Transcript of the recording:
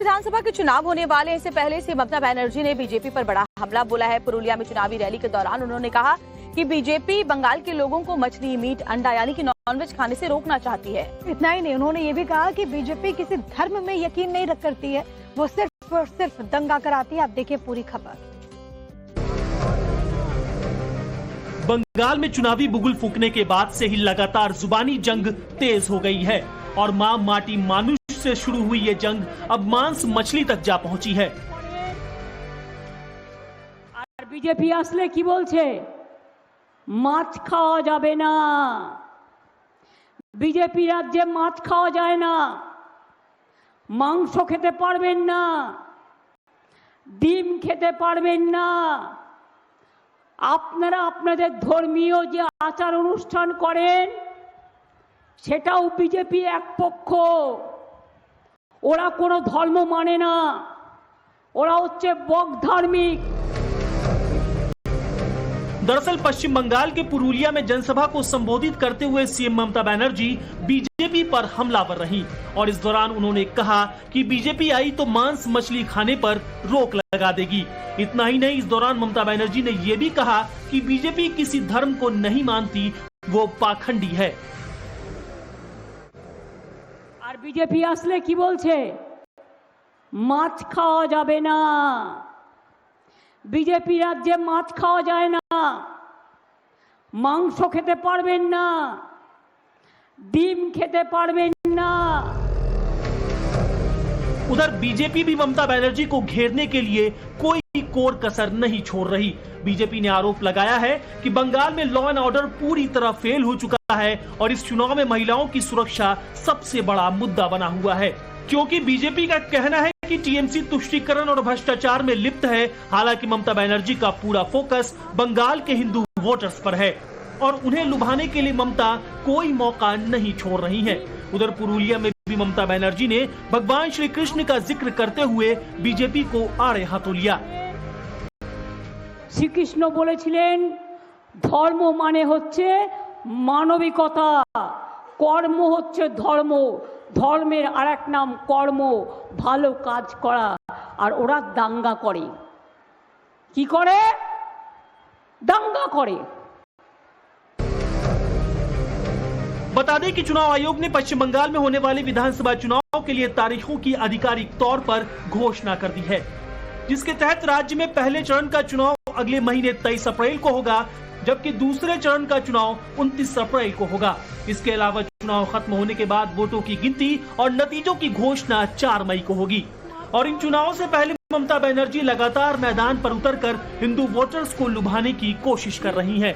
विधानसभा के चुनाव होने वाले इससे पहले से ममता बनर्जी ने बीजेपी पर बड़ा हमला बोला है। पुरुलिया में चुनावी रैली के दौरान उन्होंने कहा कि बीजेपी बंगाल के लोगों को मछली, मीट, अंडा यानी कि नॉनवेज खाने से रोकना चाहती है। इतना ही नहीं, उन्होंने ये भी कहा कि बीजेपी किसी धर्म में यकीन नहीं करती है, वो सिर्फ और सिर्फ दंगा कराती है। आप देखिए पूरी खबर। बंगाल में चुनावी बुगुल फूंकने के बाद से ही लगातार जुबानी जंग तेज हो गई है और मां माटी मानुष से शुरू हुई ये जंग अब मांस मछली तक जा पहुंची है। আর বিজেপি আসলে কি বলছে? মাছ খাওয়া যাবে না, বিজেপি রাজ্যে মাছ খাওয়া যায় না, মাংস খেতে পারবেন না, ডিম খেতে পারবেন না। আপনারা আপনাদের ধর্মীয় যে আচার অনুষ্ঠান করেন সেটাও বিজেপি এক পক্ষ, ওরা কোনো ধর্ম মানে না, ওরা হচ্ছে বকধার্মিক। दरअसल पश्चिम बंगाल के पुरुलिया में जनसभा को संबोधित करते हुए सीएम ममता बनर्जी बीजेपी पर हमलावर रही और इस दौरान उन्होंने कहा कि बीजेपी आई तो मांस मछली खाने पर रोक लगा देगी। इतना ही नहीं, इस दौरान ममता बनर्जी ने यह भी कहा कि बीजेपी किसी धर्म को नहीं मानती, वो पाखंडी है। আর বিজেপি আসলে কি বলছে? মাছ খাওয়া যাবে না, বিজেপি রাজ্যে মাছ খাওয়া যায় না, মাংস খেতে পারবেন না, ডিম খেতে পারবেন না। उधर बीजेपी भी ममता बनर्जी को घेरने के लिए कोई कोर कसर नहीं छोड़ रही। बीजेपी ने आरोप लगाया है कि बंगाल में लॉ एंड ऑर्डर पूरी तरह फेल हो चुका है और इस चुनाव में महिलाओं की सुरक्षा सबसे बड़ा मुद्दा बना हुआ है, क्योंकि बीजेपी का कहना है कि टीएमसी तुष्टीकरण और भ्रष्टाचार में लिप्त है। हालांकि ममता बनर्जी का पूरा फोकस बंगाल के हिंदू वोटर्स पर है और उन्हें लुभाने के लिए ममता कोई मौका नहीं छोड़ रही है। उधर पुरुलिया में भी ममता बनर्जी ने भगवान श्री कृष्ण का जिक्र करते हुए बीजेपी को आड़े हाथों लिया। শ্রীকৃষ্ণ বলেছিলেন ধর্ম মানে হচ্ছে মানবিকতা, কর্ম হচ্ছে ধর্ম, ধর্মের আরেক নাম কর্ম, ভালো কাজ করা। আর ওরা দাঙ্গা করে, কি করে? দাঙ্গা করে। बता दें कि चुनाव आयोग ने पश्चिम बंगाल में होने वाले विधानसभा चुनाव के लिए तारीखों की आधिकारिक तौर पर घोषणा कर दी है, जिसके तहत राज्य में पहले चरण का चुनाव अगले महीने 23 अप्रैल को होगा, जबकि दूसरे चरण का चुनाव 29 अप्रैल को होगा। इसके अलावा चुनाव खत्म होने के बाद वोटों की गिनती और नतीजों की घोषणा 4 मई को होगी। और इन चुनावों से पहले ममता बनर्जी लगातार मैदान पर उतरकर हिंदू वोटर्स को लुभाने की कोशिश कर रही हैं।